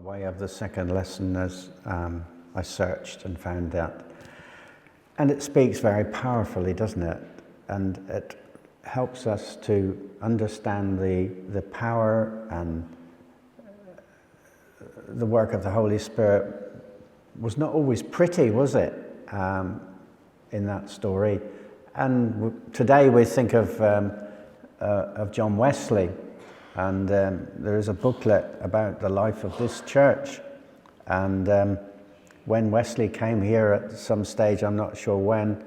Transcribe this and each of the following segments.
way of the second lesson as I searched and found that. And it speaks very powerfully, doesn't it? And it helps us to understand the power and the work of the Holy Spirit was not always pretty, was it, in that story? And today we think of John Wesley, and there is a booklet about the life of this church. And when Wesley came here at some stage, I'm not sure when,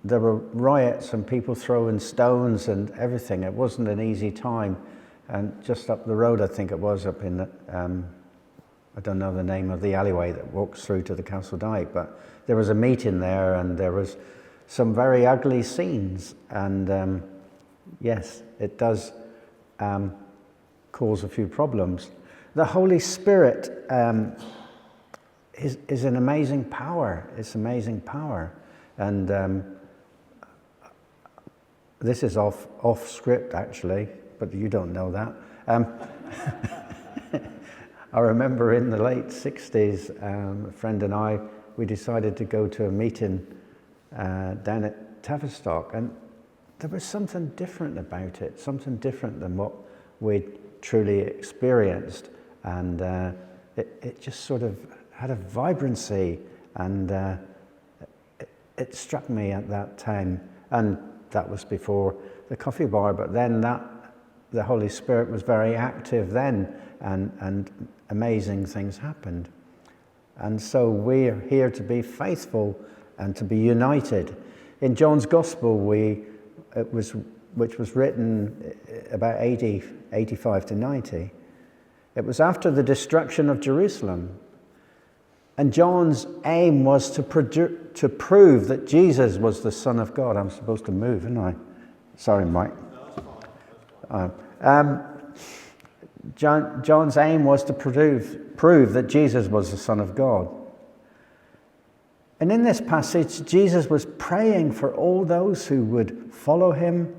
there were riots and people throwing stones and everything. It wasn't an easy time. And just up the road, I think it was, up in, I don't know the name of the alleyway that walks through to the Castle Dyke, but there was a meeting there and there was some very ugly scenes. And yes, it does cause a few problems. The Holy Spirit is an amazing power. It's amazing power. And this is off script, actually, but you don't know that. I remember in the late 60s, a friend and I, we decided to go to a meeting down at Tavistock, and there was something different about it, something different than what we'd truly experienced. And it just sort of had a vibrancy, and it struck me at that time. And that was before the coffee bar, but then the Holy Spirit was very active then, and amazing things happened. And so we're here to be faithful and to be united. In John's Gospel, which was written about 85 to 90, it was after the destruction of Jerusalem. And John's aim was to prove that Jesus was the Son of God. I'm supposed to move, aren't I? Sorry, Mike. John's aim was to prove that Jesus was the Son of God. And in this passage, Jesus was praying for all those who would follow him.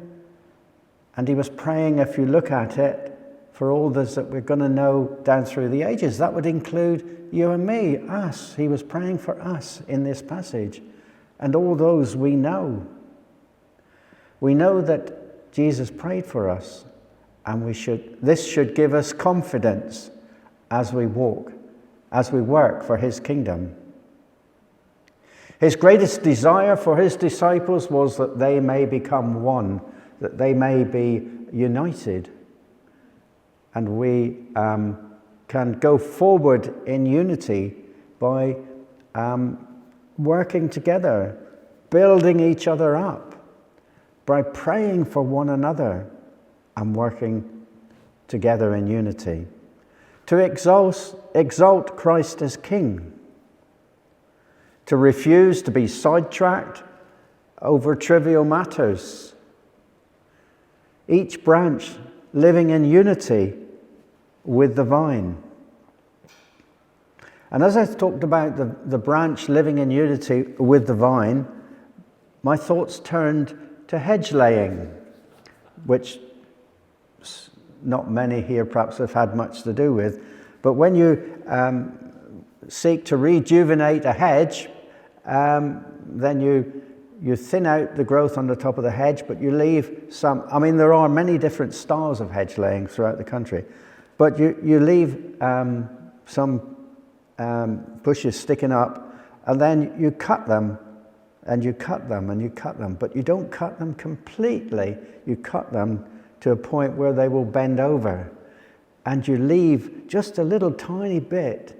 And he was praying, if you look at it, for all those that we're going to know down through the ages. That would include you and me, us. He was praying for us in this passage. And all those we know. We know that Jesus prayed for us. And this should give us confidence as we work for his kingdom. His greatest desire for his disciples was that they may become one, that they may be united. And we can go forward in unity by working together, building each other up, by praying for one another and working together in unity. To exalt Christ as King. To refuse to be sidetracked over trivial matters. Each branch living in unity with the vine. And as I talked about the branch living in unity with the vine, my thoughts turned to hedge laying, which not many here perhaps have had much to do with. But when you seek to rejuvenate a hedge, then you thin out the growth on the top of the hedge, but you leave some. I mean, there are many different styles of hedge laying throughout the country, but you leave some bushes sticking up, and then you cut them, and you cut them, and you cut them, but you don't cut them completely. You cut them to a point where they will bend over, and you leave just a little tiny bit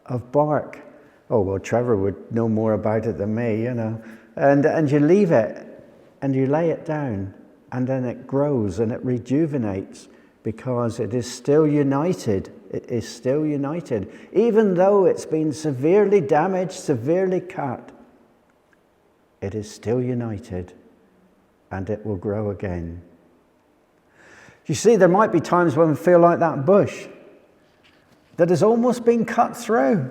of bark. Oh, well, Trevor would know more about it than me, you know. And you leave it, and you lay it down, and then it grows and it rejuvenates because it is still united. It is still united. Even though it's been severely damaged, severely cut, it is still united, and it will grow again. You see, there might be times when we feel like that bush that has almost been cut through,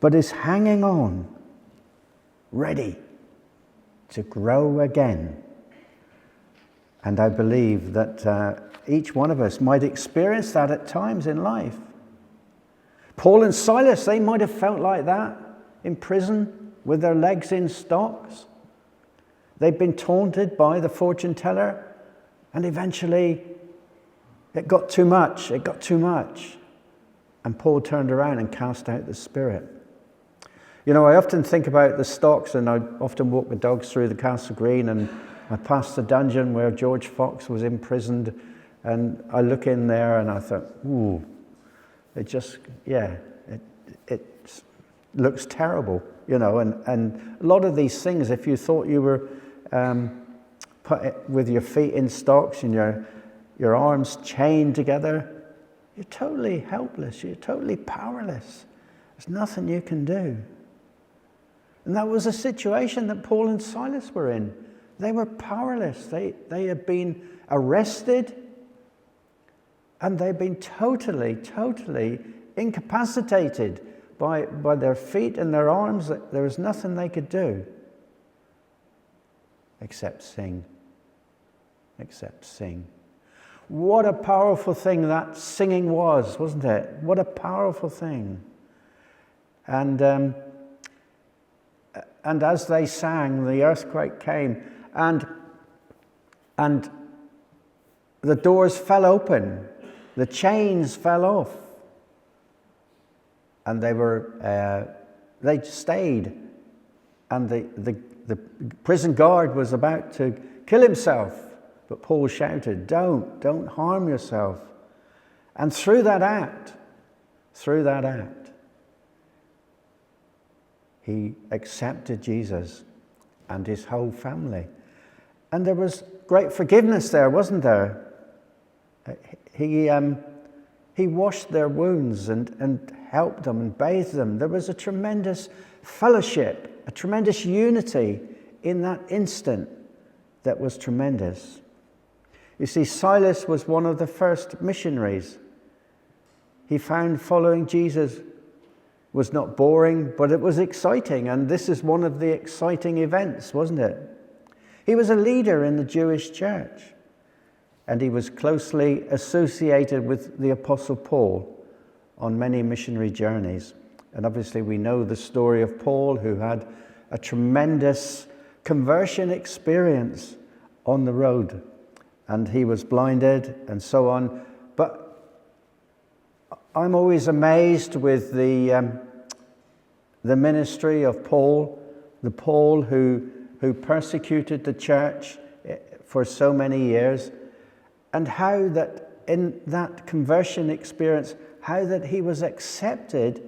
but is hanging on, ready to grow again. And I believe that each one of us might experience that at times in life. Paul and Silas, they might have felt like that in prison with their legs in stocks. They'd been taunted by the fortune teller, and eventually it got too much. It got too much. And Paul turned around and cast out the spirit. You know, I often think about the stocks, and I often walk the dogs through the Castle Green, and I passed the dungeon where George Fox was imprisoned, and I look in there and I thought, ooh, it just, yeah, it looks terrible, you know, and a lot of these things, if you thought you were put with your feet in stocks and your arms chained together, you're totally helpless, you're totally powerless. There's nothing you can do. And that was a situation that Paul and Silas were in. They were powerless. They had been arrested, and they'd been totally incapacitated by their feet and their arms. There was nothing they could do except sing. Except sing. What a powerful thing that singing was, wasn't it? What a powerful thing. And as they sang, the earthquake came, and the doors fell open, the chains fell off, and they stayed, and the prison guard was about to kill himself, but Paul shouted, "Don't harm yourself." And through that act, he accepted Jesus and his whole family. And there was great forgiveness there, wasn't there? He washed their wounds and helped them and bathed them. There was a tremendous fellowship, a tremendous unity in that instant that was tremendous. You see, Silas was one of the first missionaries. He found following Jesus was not boring, but it was exciting, and this is one of the exciting events, wasn't it? He was a leader in the Jewish church, and he was closely associated with the Apostle Paul on many missionary journeys. And obviously we know the story of Paul, who had a tremendous conversion experience on the road, and he was blinded and so on. But I'm always amazed with the ministry of Paul, the Paul who persecuted the church for so many years, and how that in that conversion experience, how that he was accepted,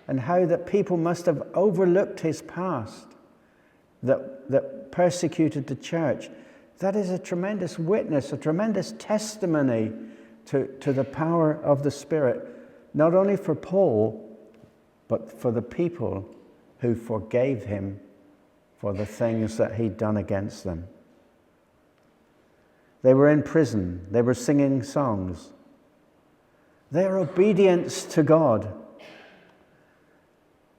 and how that people must have overlooked his past that persecuted the church. That is a tremendous witness, a tremendous testimony to the power of the Spirit, not only for Paul, but for the people who forgave him for the things that he'd done against them. They were in prison. They were singing songs. Their obedience to God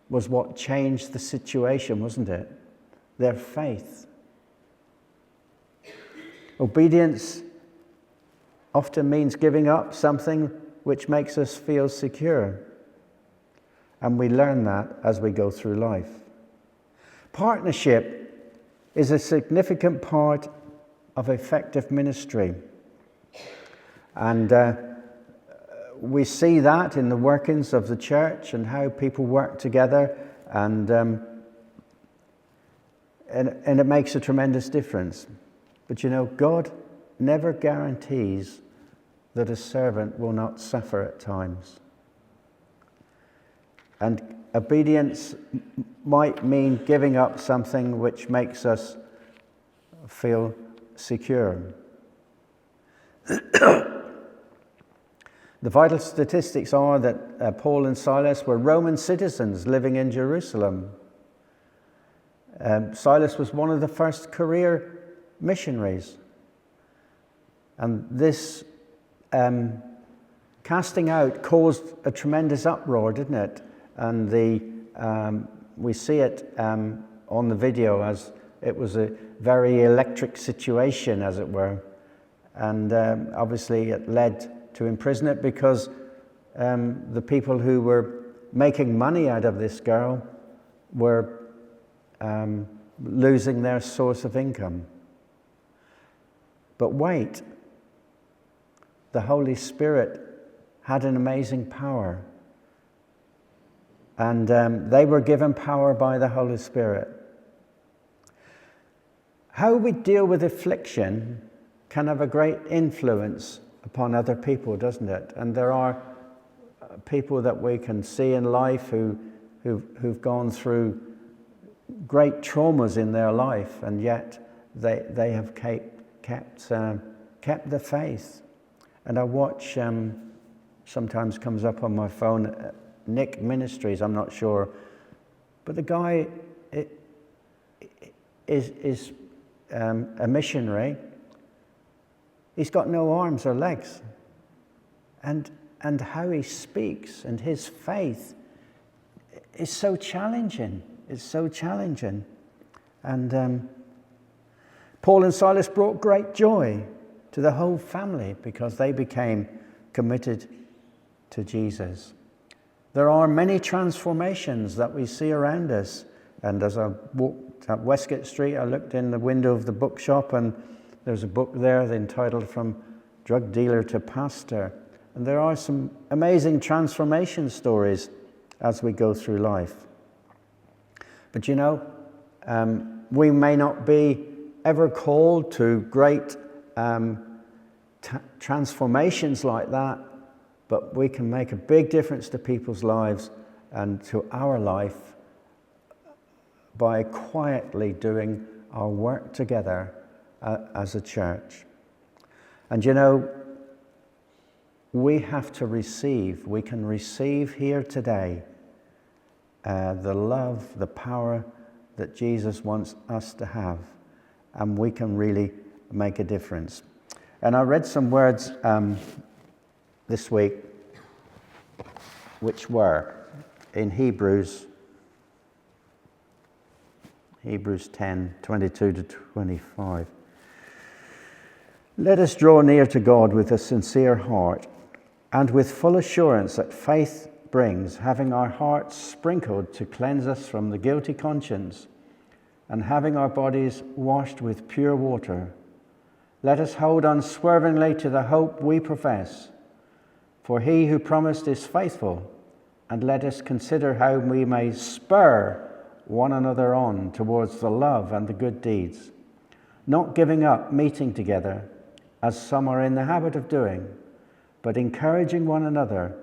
was what changed the situation, wasn't it? Their faith. Obedience often means giving up something which makes us feel secure. And we learn that as we go through life. Partnership is a significant part of effective ministry. And we see that in the workings of the church and how people work together, and it makes a tremendous difference. But you know, God never guarantees that a servant will not suffer at times. And obedience might mean giving up something which makes us feel secure. The vital statistics are that Paul and Silas were Roman citizens living in Jerusalem. Silas was one of the first career missionaries. And this casting out caused a tremendous uproar, didn't it? And we see it on the video as It was a very electric situation, as it were. And obviously it led to imprisonment because the people who were making money out of this girl were losing their source of income. But wait, the Holy Spirit had an amazing power. And they were given power by the Holy Spirit. How we deal with affliction can have a great influence upon other people, doesn't it? And there are people that we can see in life who've gone through great traumas in their life, and yet they have kept the faith. And I watch, sometimes comes up on my phone, Nick Ministries, I'm not sure, but the guy is a missionary. He's got no arms or legs, and how he speaks and his faith is so challenging. It's so challenging, and Paul and Silas brought great joy to the whole family because they became committed to Jesus. There are many transformations that we see around us. And as I walked up Westgate Street, I looked in the window of the bookshop, and there's a book there entitled From Drug Dealer to Pastor. And there are some amazing transformation stories as we go through life. But you know, we may not be ever called to great transformations like that, but we can make a big difference to people's lives and to our life by quietly doing our work together as a church. And you know, we have to receive. We can receive here today the love, the power that Jesus wants us to have, and we can really make a difference. And I read some words this week, which were in Hebrews 10, 22 to 25. Let us draw near to God with a sincere heart and with full assurance that faith brings, having our hearts sprinkled to cleanse us from the guilty conscience, and having our bodies washed with pure water. Let us hold unswervingly to the hope we profess. For he who promised is faithful, and let us consider how we may spur one another on towards the love and the good deeds, not giving up meeting together, as some are in the habit of doing, but encouraging one another,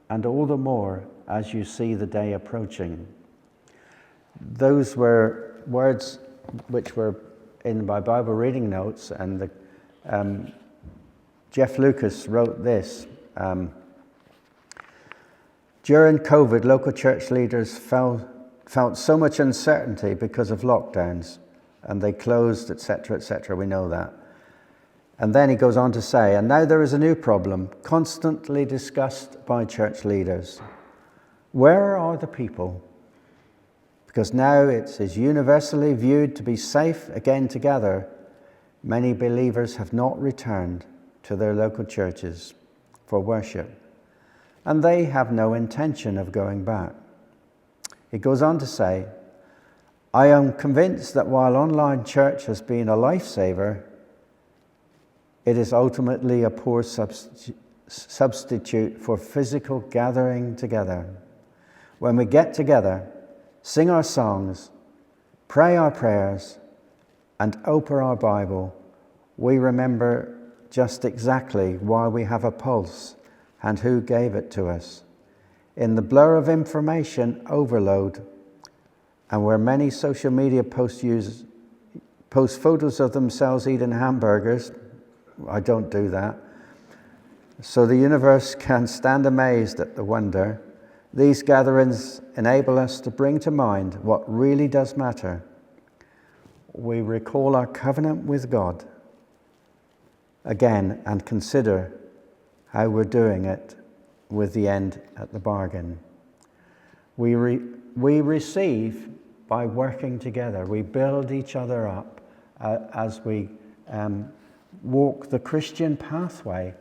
and all the more as you see the day approaching. Those were words which were in my Bible reading notes, and Jeff Lucas wrote this. During COVID, local church leaders felt so much uncertainty because of lockdowns, and they closed, etc., etc. We know that. And then he goes on to say, and now there is a new problem, constantly discussed by church leaders. Where are the people? Because now it is universally viewed to be safe again to gather. Many believers have not returned to their local churches for worship, and they have no intention of going back. He goes on to say, I am convinced that while online church has been a lifesaver, it is ultimately a poor substitute for physical gathering together. When we get together, sing our songs, pray our prayers, and open our Bible, we remember just exactly why we have a pulse and who gave it to us. In the blur of information overload, and where many social media post photos of themselves eating hamburgers, I don't do that, so the universe can stand amazed at the wonder. These gatherings enable us to bring to mind what really does matter. We recall our covenant with God again and consider how we're doing it with the end at the bargain. We receive by working together. We build each other up as we walk the Christian pathway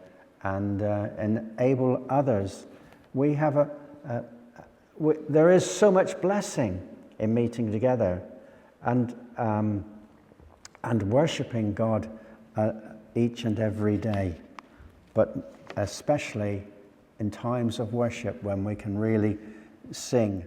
and enable others. We have there is so much blessing in meeting together and worshiping God each and every day, but especially in times of worship when we can really sing